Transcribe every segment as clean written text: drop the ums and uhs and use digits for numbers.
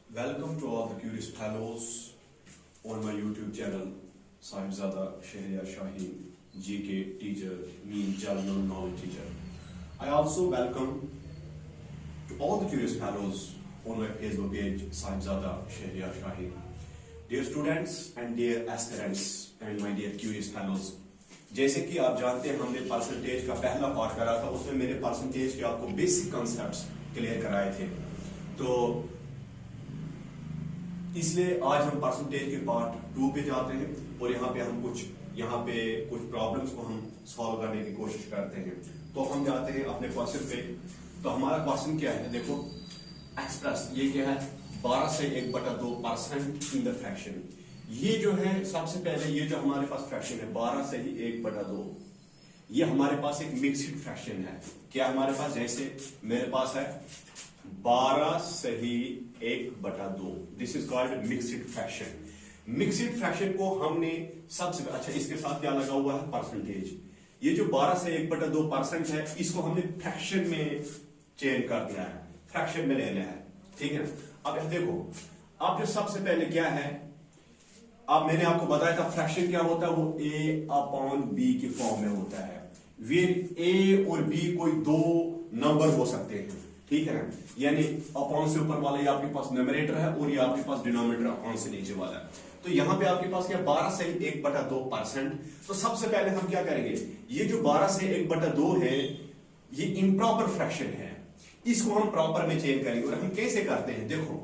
Welcome to all the curious fellows on my YouTube channel, Sahibzada Shahriar Shaheen, GK teacher, mean general knowledge teacher. I also welcome to all the curious fellows on my Facebook page, Sahibzada Shahriar Shaheen. Dear students and dear aspirants and my dear curious fellows, जैसे कि आप जानते हैं हमने percentage का पहला part करा था, उसमें मेरे परसेंटेज के आपको बेसिक कॉन्सेप्ट्स क्लियर कराए थे। तो इसलिए आज हम परसेंटेज के पार्ट 2 पे जाते हैं और यहाँ पे कुछ प्रॉब्लम्स को हम सॉल्व करने की कोशिश करते हैं। तो हम जाते हैं अपने क्वेश्चन पे। तो हमारा क्वेश्चन क्या है, देखो एक्सप्रेस ये क्या है, 12 से 1/2% इन द फ्रैक्शन। ये जो है सबसे पहले ये जो हमारे पास फ्रैक्शन है 12 से ही 1/2, ये हमारे पास एक मिक्स्ड फ्रैक्शन है। क्या हमारे पास, जैसे मेरे पास है 12 से ही 1/2, this is called mixed fraction. Mixed fraction को हमने सबसे अच्छा, इसके साथ क्या लगा हुआ है, परसेंटेज। ये जो 12 से 1/2% है, इसको हमने फ्रैक्शन में चेंज कर दिया है, फ्रैक्शन में लेना है, ठीक है। अब देखो, अब जो सबसे पहले क्या है, अब मैंने आपको बताया था फ्रैक्शन क्या होता है, वो A/B की फॉर्म में होता है। वेर A और B कोई दो नंबर हो सकते हैं, ठीक है ना, यानी अपॉन से ऊपर वाला ये आपके पास न्यूमरेटर है और ये आपके पास डिनोमिनेटर अपॉन से नीचे वाला है। तो यहां पे आपके पास क्या 12 से 1/2%। तो सबसे पहले हम क्या करेंगे, ये जो 12 से 1/2 है ये इम्प्रॉपर फ्रैक्शन है, इसको हम प्रॉपर में चेंज करेंगे। और हम कैसे करते हैं, देखो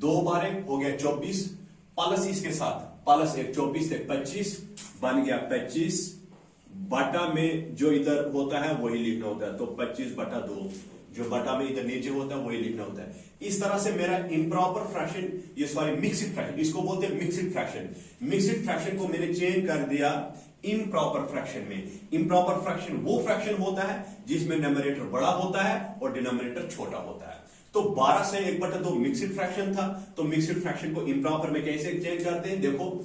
2 बार हो गया 24 प्लस इसके साथ प्लस 1 24 1 25 बन गया 25 बटा में जो इधर होता है वही लिखना होता है। तो 25/2 जो बटा में इधर नीचे होता है वही लिखना होता है। इस तरह से मेरा इम्प्रॉपर फ्रैक्शन, ये सॉरी मिक्स्ड फ्रैक्शन, इसको बोलते हैं मिक्स्ड फ्रैक्शन। मिक्स्ड फ्रैक्शन को मैंने चेंज कर दिया इम्प्रॉपर फ्रैक्शन में। इम्प्रॉपर फ्रैक्शन वो फ्रैक्शन होता है जिसमें न्यूमरेटर बड़ा होता है और डिनोमिनेटर छोटा होता है। तो 12 से 1/2 मिक्स्ड फ्रैक्शन था, तो मिक्स्ड फ्रैक्शन को इम्प्रॉपर में कैसे चेंज करते हैं, देखो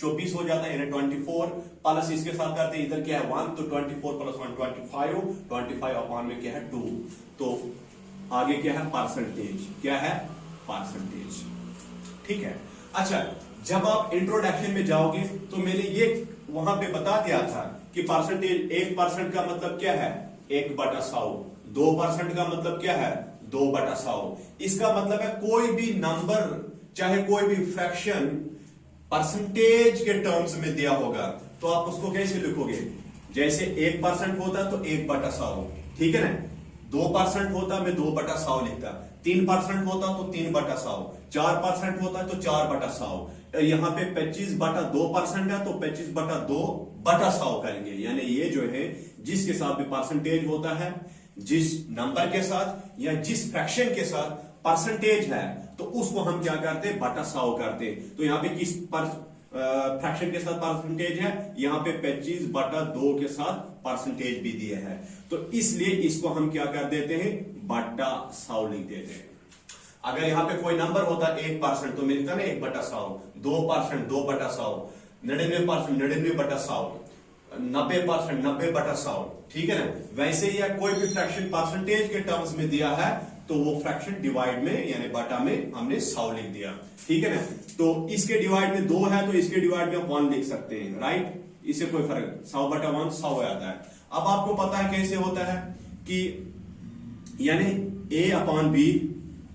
24 हो जाता है, यानी 24 प्लस इसके साथ करते हैं, इधर क्या है 1, तो 24 + 1 25 अपॉन में क्या है 2। तो आगे क्या है, परसेंटेज, क्या है परसेंटेज, ठीक है। अच्छा, जब आप इंट्रोडक्शन में जाओगे तो मैंने ये वहां पे बता दिया था कि परसेंटेज 1% का मतलब क्या है 1/100, 2% का मतलब क्या है 2/100। इसका मतलब है कोई भी नंबर, चाहे कोई भी फ्रैक्शन परसेंटेज के टर्म्स में दिया होगा तो आप उसको कैसे लिखोगे, जैसे 1% होता तो 1/100, ठीक है ना, 2% होता मैं 2/100 लिखता, 3% होता तो 3/100, 4% होता तो 4/100। यहां पे 25/2% है तो 25/2/100 करेंगे। यानी ये जो है जिसके साथ भी परसेंटेज होता है, जिस नंबर के साथ या जिस फ्रैक्शन के साथ परसेंटेज है तो उसको हम क्या करते हैं, बटा 100 करते हैं। तो यहाँ पे किस फ्रैक्शन के साथ परसेंटेज है, यहाँ पे 25/2 के साथ परसेंटेज भी दिया है, तो इसलिए इसको हम क्या कर देते हैं, बटा 100 लिख देते हैं। अगर यहाँ पे कोई नंबर होता 1% तो मिलता ना 1/100, 2% 2/100, 99% 99/100, 90% 90/100, ठीक है ना। वैसे ही कोई भी फ्रैक्शन परसेंटेज के टर्म्स में दिया है तो वो फ्रैक्शन डिवाइड में यानी बटा में हमने 100 लिख दिया, ठीक है ना। तो इसके डिवाइड में 2 है तो इसके डिवाइड में 1 लिख सकते हैं, राइट, इससे कोई फर्क, 100/1 100 आता है। अब आपको पता है कैसे होता है कि यानी A/B,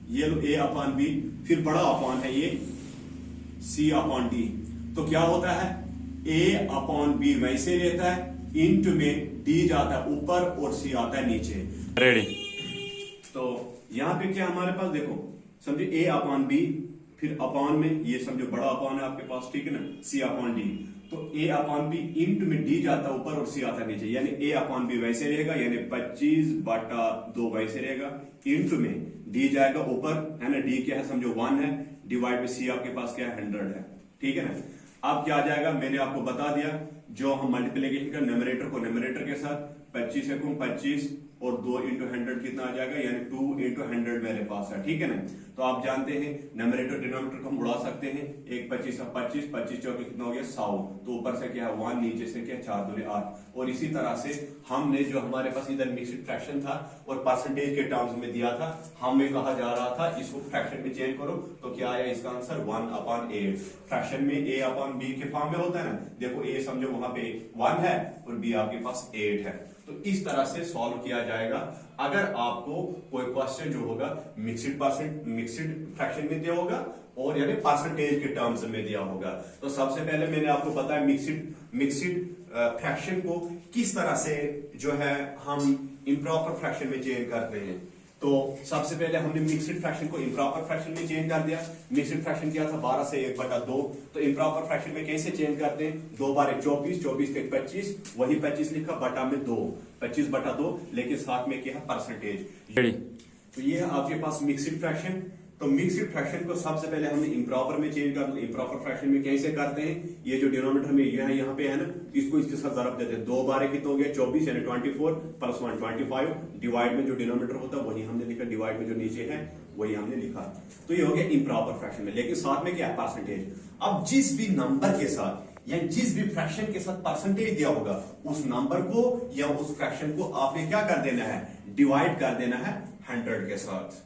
ये लो A/B, फिर बड़ा अपॉन है ये C/D, तो क्या होता है A/B वैसे रहता है, इंटू में D जाता है ऊपर और C आता है नीचे, रेडी। तो यहां पे क्या हमारे पास, देखो समझो A/B, फिर अपॉन में ये समझो बड़ा अपॉन है आपके पास, ठीक है ना, C/D, तो A/B इंटू में D जाता है ऊपर और C आता है नीचे, यानी A/B वैसे रहेगा, यानी 25/2 वैसे रहेगा, इंटू में D जाएगा ऊपर, है ना, D क्या है समझो 1 है, डिवाइड में C आपके पास क्या है 100 है, ठीक है ना। अब क्या आ जाएगा, मैंने आपको बता दिया, जो हम मल्टीप्लीकेशन का न्यूमरेटर को न्यूमरेटर के साथ 25 25 और 2 इंटू 100 कितना आ जाएगा, यानी 2 इंटू 100 मेरे पास है, ठीक है ना। तो आप जानते हैं न्यूमरेटर डिनोमिनेटर को हम उड़ा सकते हैं, 1 25 25 25 चौके कितना हो गया 100, तो ऊपर से क्या है 1, नीचे से क्या 4 दूनी 8। और इसी तरह से हमने जो हमारे पास इधर मिक्स्ड फ्रैक्शन था और परसेंटेज के टर्म्स में दिया था, हमें कहा जा रहा था इसको फ्रैक्शन में चेंज करो, तो क्या आया इसका आंसर 1/8। फ्रैक्शन में a/b के फॉर्म में होता है ना, देखो a समझो वहां पे 1 है और b आपके पास 8 है। तो इस तरह से सॉल्व किया जाएगा। अगर आपको कोई क्वेश्चन जो होगा मिक्स्ड फ्रैक्शन में दिया होगा और यानी परसेंटेज के टर्म्स में दिया होगा, तो सबसे पहले मैंने आपको बताया मिक्स्ड फ्रैक्शन को किस तरह से जो है हम इम्प्रॉपर फ्रैक्शन में चेंज करते हैं। तो सबसे पहले हमने मिक्स्ड फ्रैक्शन को इम्प्रॉपर फ्रैक्शन में चेंज कर दिया। मिक्स्ड फ्रैक्शन किया था 12 से 1/2, तो इम्प्रॉपर फ्रैक्शन में कैसे चेंज करते हैं, 2 बार 24, 24 के 25, वही 25 लिखा बटा में 2, 25/2, लेकिन साथ में क्या है परसेंटेज। तो ये है आपके पास मिक्स्ड फ्रैक्शन। तो मिक्स्ड फ्रैक्शन को सबसे पहले हमने इम्प्रॉपर में चेंज कर दिया। इम्प्रॉपर फ्रैक्शन में कैसे करते हैं, ये जो डिनोमिनेटर में ये है यहाँ पे है ना, इसको इसके साथ ज़रब देते हैं। 2 बार कितना हो गया 24 यानी 24 + 1 25, डिवाइड में जो डिनोमिनेटर होता है वही हमने लिखा, डिवाइड में जो नीचे है वही हमने लिखा। तो ये हो गया इम्प्रॉपर फ्रैक्शन में, लेकिन साथ में क्या है परसेंटेज। अब जिस भी नंबर के साथ या जिस भी फ्रैक्शन के साथ परसेंटेज दिया होगा, उस नंबर को या उस फ्रैक्शन को आपने क्या कर देना है, डिवाइड कर देना है 100 के साथ,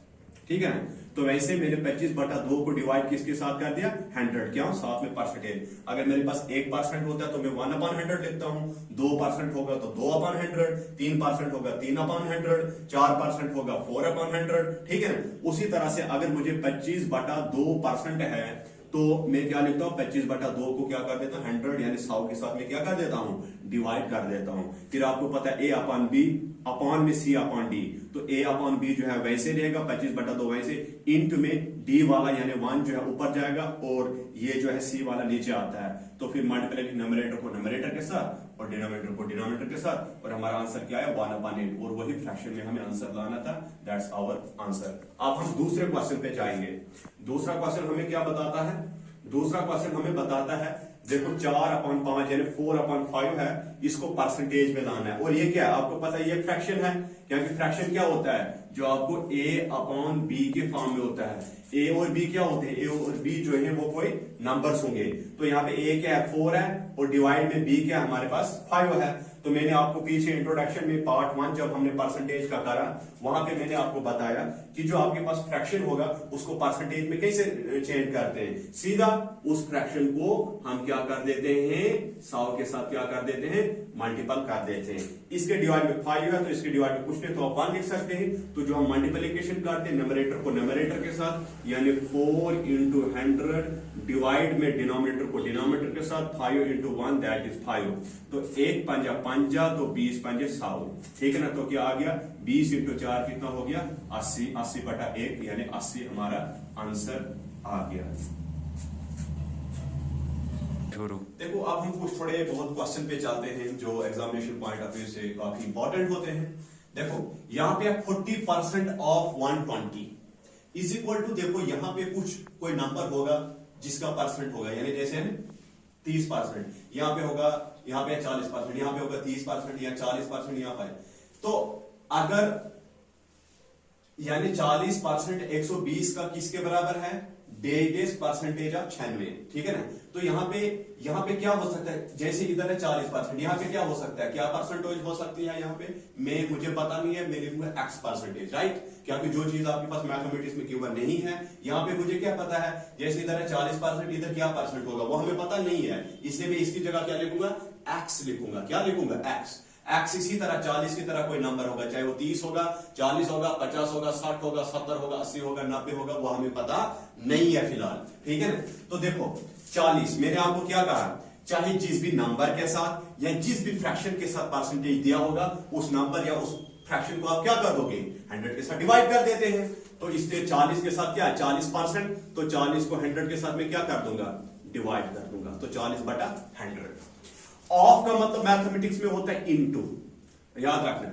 ठीक है ना। तो वैसे मैंने 25/2 को डिवाइड किसके साथ कर दिया 100, क्या साथ में परसेंटेज। अगर मेरे पास 1% होता है तो मैं 1/100 लिखता हूं, 2% होगा तो 2/100, 3% होगा 3/100, 4% होगा 4/100, ठीक है ना। उसी तरह से अगर मुझे 25/2% है तो मैं क्या लिखता हूं 25/2 को क्या कर देता हूं 100 यानी 100 के साथ में क्या कर देता हूं डिवाइड कर देता हूं। फिर आपको पता है a/b अपॉन में c/d, तो a/b जो है वैसे रहेगा 25/2 वैसे, इंटू में d वाला यानी 1 जो है ऊपर जाएगा और ये जो है c वाला नीचे आता है। तो फिर मल्टीप्लाई न्यूमरेटर को न्यूमरेटर के साथ और डिनोमिनेटर को डिनोमिनेटर के साथ, और हमारा आंसर क्या है 1/8, और वही फ्रैक्शन में हमें आंसर लाना था। That's our answer. अब हम दूसरे क्वेश्चन पे जाएंगे। दूसरा क्वेश्चन हमें क्या बताता है, दूसरा क्वेश्चन हमें बताता है देखो 4/5 यानी 4/5 है, इसको परसेंटेज में लाना है। और ये क्या है आपको पता है, ये फ्रैक्शन है, क्योंकि फ्रैक्शन क्या होता है जो आपको a/b के फॉर्म में होता है। a और b क्या होते हैं, a और b जो है वो कोई नंबर्स होंगे। तो यहाँ पे a क्या है 4 है और डिवाइड में b क्या है हमारे पास 5 है। तो मैंने आपको पीछे इंट्रोडक्शन में पार्ट 1 जब हमने परसेंटेज का करा, वहां पे मैंने आपको बताया कि जो आपके पास फ्रैक्शन होगा उसको परसेंटेज में कैसे चेंज करते हैं। सीधा उस फ्रैक्शन को हम क्या कर देते हैं 100 के साथ क्या कर देते हैं मल्टीपल कर देते हैं। इसके डिवाइड में 5 है तो इसके डिवाइड में कुछ नहीं तो आप 1 लिख सकते हैं। तो जो हम मल्टीप्लिकेशन करते हैं न्यूमरेटर को न्यूमरेटर के साथ यानी 4 × 100 डिवाइड में डिनोमिनेटर को डिनोमिनेटर के साथ 5 × 1 दैट इज 5। तो 1 पंजा 5 तो 20 पंजे 100, ठीक है ना। तो क्या आ गया 20 × 4 कितना हो गया 80, 80/1 यानी 80 हमारा आंसर आ गया। देखो अब हम कुछ थोड़े बहुत क्वेश्चन पे चलते हैं जो एग्जामिनेशन पॉइंट ऑफ व्यू से काफी इंपॉर्टेंट होते हैं। देखो यहाँ पे 40% ऑफ 120 इज इक्वल टू, देखो यहाँ पे कोई नंबर होगा जिसका परसेंट होगा, यानी जैसे 30%, यहाँ पे होगा, यहाँ पे 40%, यहाँ पे होगा 30% या 40% यहाँ पर। तो अगर यानी 40% 120 का किसके बराबर है, परसेंटेज ऑफ 96, ठीक है ना। तो यहाँ पे क्या हो सकता है, जैसे इधर है 40%, यहाँ पे क्या हो सकता है, क्या परसेंटेज हो सकती है यहाँ पे मुझे पता नहीं है, मैं लिखूंगा x परसेंटेज, राइट। क्योंकि जो चीज आपके पास मैथमेटिक्स में गिवन नहीं है, यहाँ पे मुझे क्या पता है, जैसे इधर है 40%, इधर क्या परसेंट होगा वो हमें पता नहीं है, इसलिए मैं इसकी जगह क्या लिखूंगा x लिखूंगा। क्या लिखूंगा x। इसी तरह 40 की तरह कोई नंबर होगा, चाहे वो 30 होगा, 40 होगा, 50 होगा, 60 होगा, 70 होगा, 80 होगा, 90 होगा, वो हमें पता नहीं है फिलहाल, ठीक है ना। तो देखो 40 मैंने आपको क्या कहा, चाहे जिस भी नंबर के साथ या जिस भी फ्रैक्शन के साथ परसेंटेज दिया होगा, उस नंबर या उस फ्रैक्शन को आप क्या कर दोगे 100 के साथ डिवाइड कर देते हैं। तो इसलिए 40 के साथ क्या है 40%, तो 40 को 100 के साथ में क्या कर दूंगा डिवाइड कर दूंगा, तो 40/100। ऑफ का मतलब मैथमेटिक्स में होता है इनटू, याद रखना।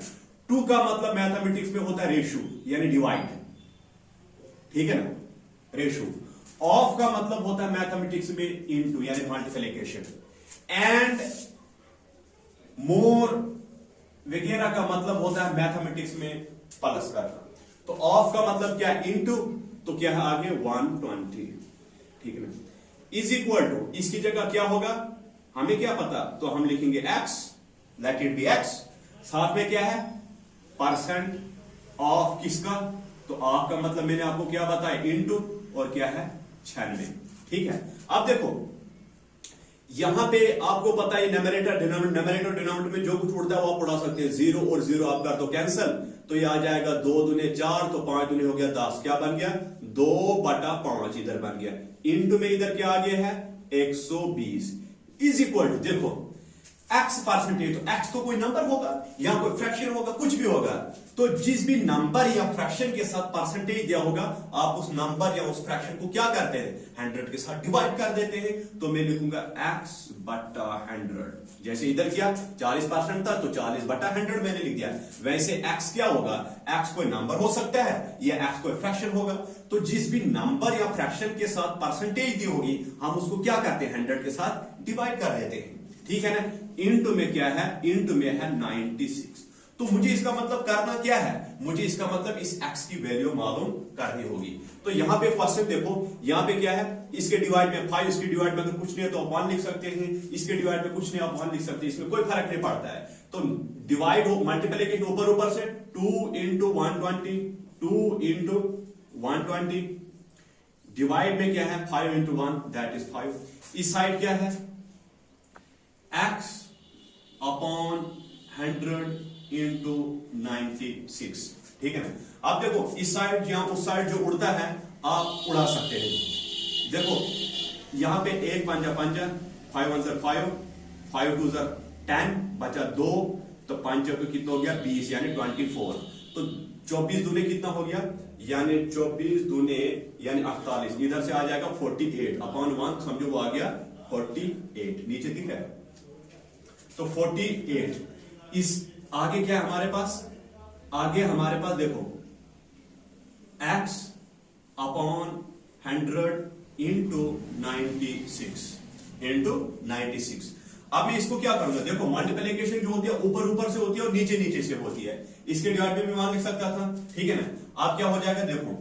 टू का मतलब मैथमेटिक्स में होता है रेशो यानी डिवाइड, ठीक है ना, रेशो। ऑफ का मतलब होता है मैथमेटिक्स में इनटू यानी मल्टीप्लिकेशन। एंड मोर वगैरह का मतलब होता है मैथमेटिक्स में प्लस करना। तो ऑफ का मतलब क्या है? इनटू, तो क्या है आगे 120, ठीक है ना, इज इक्वल टू, इसकी जगह क्या होगा हमें क्या पता, तो हम लिखेंगे x, let it be x, साथ में क्या है परसेंट ऑफ किसका, तो ऑफ का मतलब मैंने आपको क्या बताया इनटू, और क्या है 96, ठीक है। अब देखो यहां पे आपको पता है न्यूमरेटर डिनोमिनेटर में जो कुछ उड़ता है वो आप उड़ा सकते हैं, 0 और 0 आप कर दो कैंसिल, तो ये आ जाएगा 2 दूने 4, तो 5 दूने हो गया 10, क्या बन गया 2/5 इधर बन गया, इनटू में इधर क्या आ गया है 120, इज इक्वल टू, देखो x परसेंटेज, तो x तो कोई नंबर होगा या कोई फ्रैक्शन होगा, कुछ भी होगा, तो जिस भी नंबर या फ्रैक्शन के साथ परसेंटेज दिया होगा आप उस नंबर या उस फ्रैक्शन को क्या करते हैं 100 के साथ डिवाइड कर देते हैं। तो मैं लिखूंगा x/100, जैसे इधर किया 40% था तो 40/100 मैंने लिख दिया। वैसे x क्या होगा, x कोई नंबर हो सकता है या x कोई फ्रैक्शन होगा, तो जिस भी नंबर या फ्रैक्शन के साथ परसेंटेज दी होगी हम उसको क्या करते हैं 100 के साथ डिवाइड कर देते हैं, ठीक है ना। इनटू में क्या है, इनटू में है 96, तो मुझे इसका मतलब करना क्या है, मुझे इसका मतलब इस x की वैल्यू मालूम करनी होगी। तो यहां पे फर्स्ट देखो, यहां पे क्या है, इसके डिवाइड में 5, इसके डिवाइड में अगर कुछ नहीं है तो आप 1 लिख सकते हैं, इसके डिवाइड में कुछ नहीं आप 1 लिख सकते हैं, इसमें कोई फर्क नहीं पड़ता है। तो डिवाइड हो मल्टीप्लिकेशन ऊपर ऊपर से 2 into 120, 2 into 120, डिवाइड में क्या है 5 into 1 दैट इज 5, इस साइड क्या है x/100 into 96, ठीक है ना। अब देखो इस साइड या उस साइड जो उड़ता है आप उड़ा सकते हैं, देखो यहां पे 1 पंजा 5 1 5, 5 2 10, बचा 2, तो 5 तो कितना हो गया 20 यानी 24, तो 24 दूने कितना हो गया यानी 24 दूने यानी 48, इधर से आ जाएगा 48 अपॉन 1, समझो वो आ गया 48, नीचे दिख रहा है, तो 48। इस आगे क्या है हमारे पास, आगे हमारे पास देखो x/100 into 96। अब मैं इसको क्या करूंगा, देखो मल्टीप्लिकेशन जो होती है ऊपर ऊपर से होती है और नीचे नीचे से होती है, इसके डिवाइड में भी मान लिख सकता था, ठीक है ना। अब क्या हो जाएगा देखो,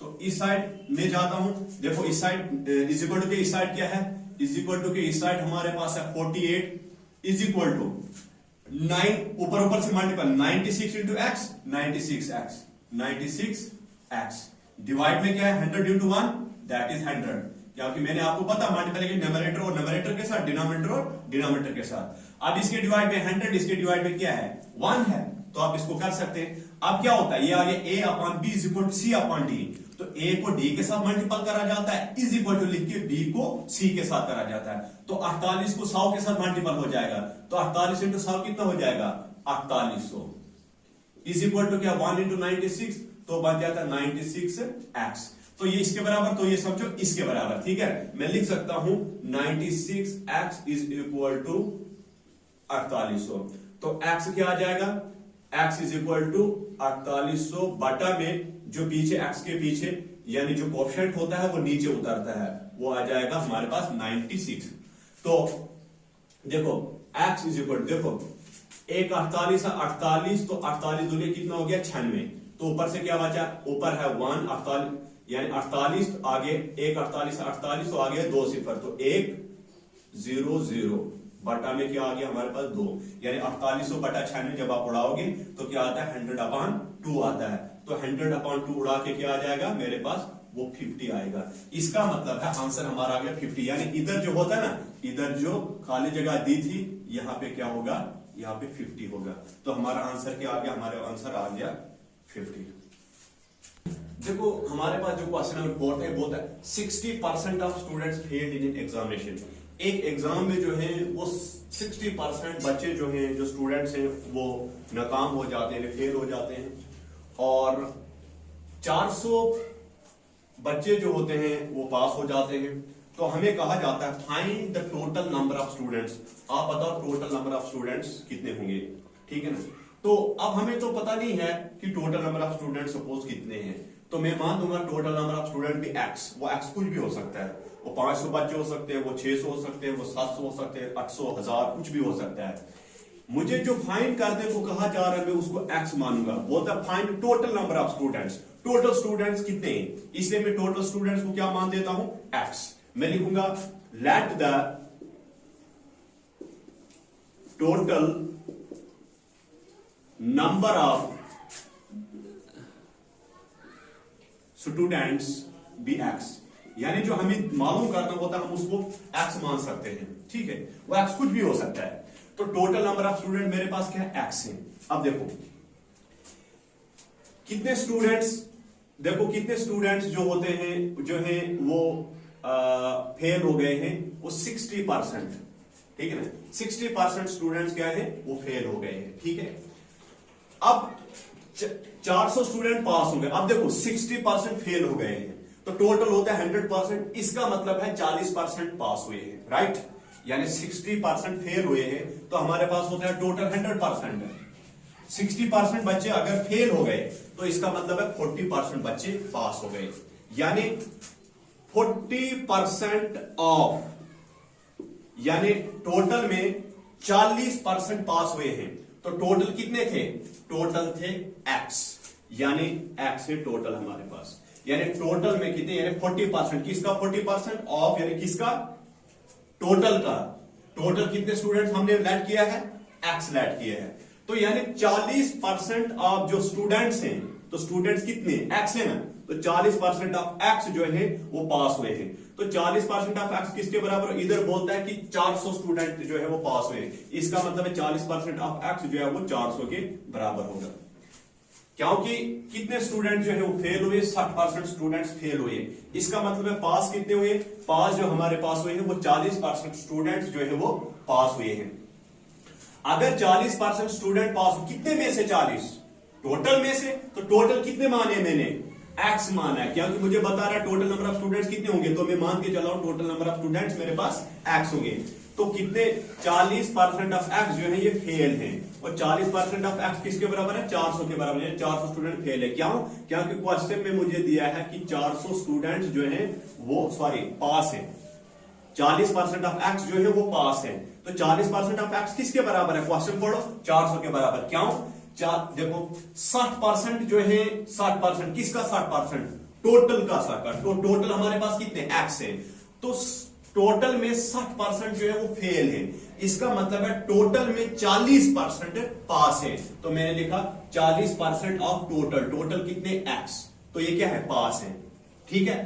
तो इस साइड में जाता हूं, देखो इस साइड इज इक्वल टू के इस साइड क्या है, इज इक्वल टू के इस साइड हमारे पास है 48 इज इक्वल टू 9, ऊपर ऊपर से multiple 96 into x 96x divide में क्या है 100 इंटू 1 दैट इज 100, क्योंकि मैंने आपको पता मल्टीप्लिकेशन न्यूमरेटर और न्यूमरेटर के साथ, डिनोमिनेटर और डिनोमिनेटर के साथ। अब इसके डिवाइड में 100, इसके डिवाइड में क्या है 1 है, तो आप इसको कर सकते हैं। अब क्या होता है, ये आगे a/b is equal to c/d, तो a को d के साथ मल्टीपल करा जाता है, इज इक्वल टू लिख के b को c के साथ करा जाता है, तो 48 को 100 के साथ मल्टीपल हो जाएगा, तो 48 इंटू 100 कितना हो जाएगा 4800, इज इक्वल टू क्या 1 इंटू 96, तो बन जाता है 96x, तो ये इसके बराबर, तो ये समझो इसके बराबर, ठीक है। मैं लिख सकता हूं 96x इज इक्वल टू 4800, तो x क्या आ जाएगा, x इज इक्वल टू 4800 बटा में जो पीछे x के पीछे यानी जो कोएफिशिएंट होता है वो नीचे उतरता है, वो आ जाएगा हमारे पास 96। तो देखो x इज इक्वल, देखो 1 48 48, तो 48 दूने कितना हो गया 96, तो ऊपर से क्या बचा, ऊपर है 1 48 यानी 48, तो आगे 1 48 48, तो आगे 2 सिफर, तो 1 0 0 बटा में क्या आ गया हमारे पास 2, यानी 4800 बटा 96 जब आप उड़ाओगे तो क्या आता है 100/2 आता है, तो 100/2 उड़ा के क्या आ जाएगा मेरे पास वो 50 आएगा। इसका मतलब है आंसर हमारा आ गया 50, यानी इधर जो होता है ना, इधर जो खाली जगह दी थी यहां पे क्या होगा, यहाँ पे 50 होगा, तो हमारा आंसर क्या आ गया, हमारा आंसर आ गया 50। देखो हमारे पास जो क्वेश्चन नंबर 4 है बोलता है 60% of students failed in examination, एक एग्जाम में जो है वो 60% बच्चे जो हैं, जो स्टूडेंट्स हैं वो नाकाम हो जाते हैं, फेल हो जाते हैं, और 400 बच्चे जो होते हैं वो पास हो जाते हैं। तो हमें कहा जाता है find the total number of students, आप बताओ टोटल नंबर ऑफ स्टूडेंट्स कितने होंगे, ठीक है ना। तो अब हमें तो पता नहीं है कि total number of students suppose कितने हैं, तो मैं मान दूंगा टोटल नंबर ऑफ स्टूडेंट भी x, वो x कुछ भी हो सकता है, वो 500 बच्चे हो सकते हैं, वो 600 हो सकते हैं, वो 700 हो सकते हैं, 800 1000 कुछ भी हो सकता है। मुझे जो फाइंड करने को कहा जा रहा है मैं उसको एक्स मानूंगा। बोलता find total number of students, total students कितने हैं, इसलिए मैं टोटल स्टूडेंट्स को क्या मान देता हूं, एक्स। मैं लिखूंगा let the total number of students be X, यानी जो हमें मालूम करना होता है हम उसको एक्स मान सकते हैं, ठीक है। वो एक्स कुछ भी हो सकता है। तो टोटल नंबर ऑफ स्टूडेंट मेरे पास क्या है, एक्स है। अब देखो कितने स्टूडेंट्स, देखो कितने स्टूडेंट्स जो होते हैं जो हैं वो फेल हो गए हैं, वो 60%, ठीक है ना। 60% स्टूडेंट्स क्या है, वो फेल हो गए हैं, ठीक है। अब 400 स्टूडेंट पास हो गए। अब देखो 60% फेल हो गए हैं तो टोटल होता है 100%, इसका मतलब है 40% पास हुए हैं, राइट। यानी 60% फेल हुए हैं तो हमारे पास होता है टोटल 100%। 60% बच्चे अगर फेल हो गए तो इसका मतलब है 40% बच्चे पास हो गए, यानी 40% ऑफ, यानी टोटल में 40% पास हुए हैं। तो टोटल कितने थे, टोटल थे एक्स, यानी एक्स है टोटल हमारे पास। यानी टोटल में कितने, यानी 40%, किसका 40% ऑफ, यानी किसका, टोटल का। टोटल कितने स्टूडेंट्स हमने लैट किया है, एक्स लैट किया है। तो यानी 40% ऑफ जो स्टूडेंट्स हैं, तो स्टूडेंट्स कितने, एक्स है ना, तो 40% ऑफ एक्स जो है वो पास हुए हैं। तो 40% ऑफ एक्स किसके बराबर, इधर बोलता है कि 400 स्टूडेंट जो है वो पास हुए, इसका मतलब है 40% ऑफ एक्स जो है वो 400 के बराबर होगा। क्योंकि कितने स्टूडेंट जो है वो फेल हुए, 60% स्टूडेंट्स फेल हुए, इसका मतलब है पास कितने हुए, पास जो हमारे पास हुए हैं वो 40% स्टूडेंट्स जो है वो पास हुए हैं। अगर 40% स्टूडेंट पास, कितने में से 40, टोटल में से, तो टोटल कितने माने मैंने, एक्स माना है, क्योंकि मुझे बता रहा है टोटल नंबर ऑफ स्टूडेंट्स कितने होंगे, तो मैं मान के चला हूं टोटल नंबर ऑफ स्टूडेंट्स मेरे पास एक्स होंगे। तो कितने, 40% ऑफ एक्स जो है ये फेल है, और 40% ऑफ एक्स किसके बराबर है, 400 के बराबर है। 400 स्टूडेंट फेल है, क्यों, क्योंकि क्वेश्चन में मुझे दिया है कि 400 स्टूडेंट जो है वो पास है। 40% ऑफ एक्स जो है वो पास है, तो 40% ऑफ एक्स किसके बराबर है, क्वेश्चन पढ़ो, 400 के बराबर। क्यों, देखो 60% जो है, 60% किसका, 60% टोटल का, तो टोटल हमारे पास कितने एक्स है, तो टोटल में 60% जो है वो फेल है, इसका मतलब है टोटल में 40% पास है। तो मैंने लिखा 40% ऑफ टोटल, टोटल कितने एक्स, तो ये क्या है, पास है, ठीक है।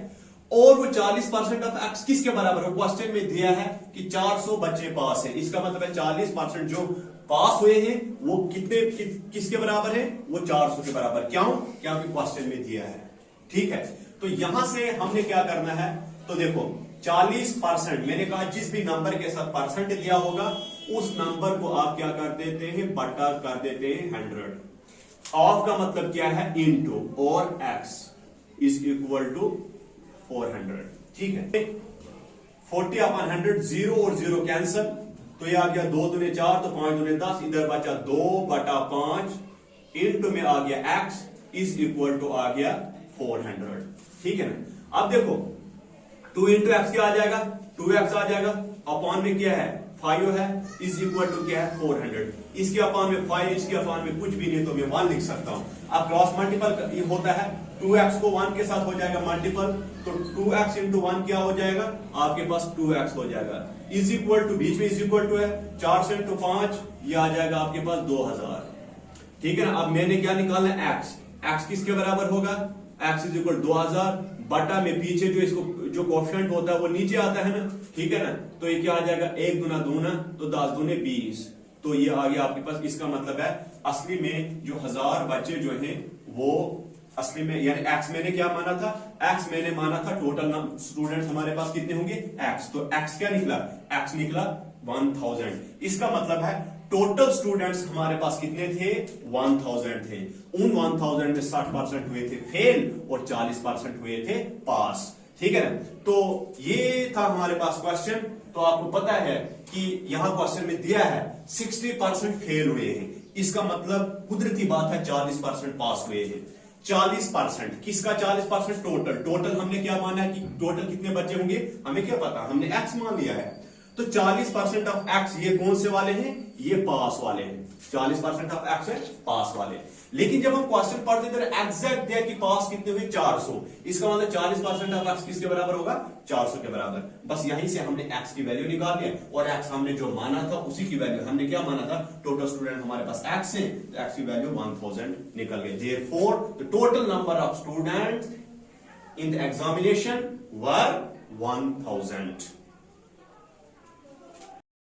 और वो 40% ऑफ एक्स किसके बराबर है, क्वेश्चन में दिया है कि 400 बच्चे पास है, इसका मतलब है 40% जो पास हुए हैं वो किसके बराबर है, वो 400 के बराबर। क्यों, क्योंकि क्वेश्चन में दिया है, ठीक है। तो यहां से हमने क्या करना है, तो देखो 40%, मैंने कहा जिस भी नंबर के साथ परसेंट लिया होगा उस नंबर को आप क्या कर देते हैं, बटा कर देते हैं 100। ऑफ का मतलब क्या है, इनटू, और एक्स इज इक्वल टू 400, ठीक है। 40/100, 0 और 0 कैंसल, तो ये आ गया 2 दूने 4, तो 5 दूने 10, इधर बचा 2/5, इंटू में आ गया x इज इक्वल टू आ गया 400, ठीक है ना। अब देखो 2 इंटू एक्स क्या आ जाएगा, 2x आ जाएगा, अपॉन में क्या है 5 है, इज इक्वल टू क्या है 400, इसके अपॉन में 5, इसके अपॉन में कुछ भी नहीं, तो मैं 1 लिख सकता हूं। अब क्रॉस मल्टीपल होता है, 2x को 1 के साथ हो जाएगा मल्टीपल, तो 2x इंटू 1 क्या हो जाएगा, आपके पास 2x हो जाएगा, इज इक्वल टू, बीच में इज इक्वल टू है, 4 से इंटू 5 ये आ जाएगा आपके पास 2000, ठीक है ना। अब मैंने क्या निकालना है, x किसके बराबर होगा, x इज इक्वल 2000 बटा में पीछे जो इसको जो कोएफिशिएंट होता है वो नीचे आता है ना, ठीक है ना। तो ये क्या आ जाएगा, 1 दूना दूना, तो 10 दूने 20, तो ये आ गया आपके पास। इसका मतलब है असली में जो 1000 बच्चे जो हैं वो असली में, यानी x मैंने क्या माना था, x मैंने माना था टोटल स्टूडेंट्स हमारे पास कितने होंगे, x, तो x क्या निकला, x निकला 1000। इसका मतलब है टोटल स्टूडेंट्स हमारे पास कितने थे, 1000 थे। उन 1000 में 60% हुए थे फेल और 40% हुए थे पास, ठीक है ना। तो ये था हमारे पास क्वेश्चन। तो आपको पता है कि यहां क्वेश्चन में दिया है 60% फेल हुए हैं, इसका मतलब कुदरती बात है 40% पास हुए हैं। 40% किसका, 40% टोटल, टोटल हमने क्या माना है कि टोटल कितने बच्चे होंगे, हमें क्या पता, हमने x मान लिया है। तो 40% ऑफ एक्स ये कौन से वाले हैं, ये पास वाले हैं। 40% ऑफ एक्स है पास वाले। लेकिन जब हम क्वेश्चन पढ़ते थे एग्जैक्ट दिया कि पास कितने हुए 400, इसका मतलब 40% ऑफ एक्स किसके बराबर होगा, 400 के बराबर। बस यहीं से हमने एक्स की वैल्यू निकाल लिया और एक्स हमने जो माना था उसी की वैल्यू, हमने क्या माना था, टोटल स्टूडेंट हमारे पास एक्स है, तो एक्स की वैल्यू 1000 निकल गई। Therefore the total number of students in the examination were 1000।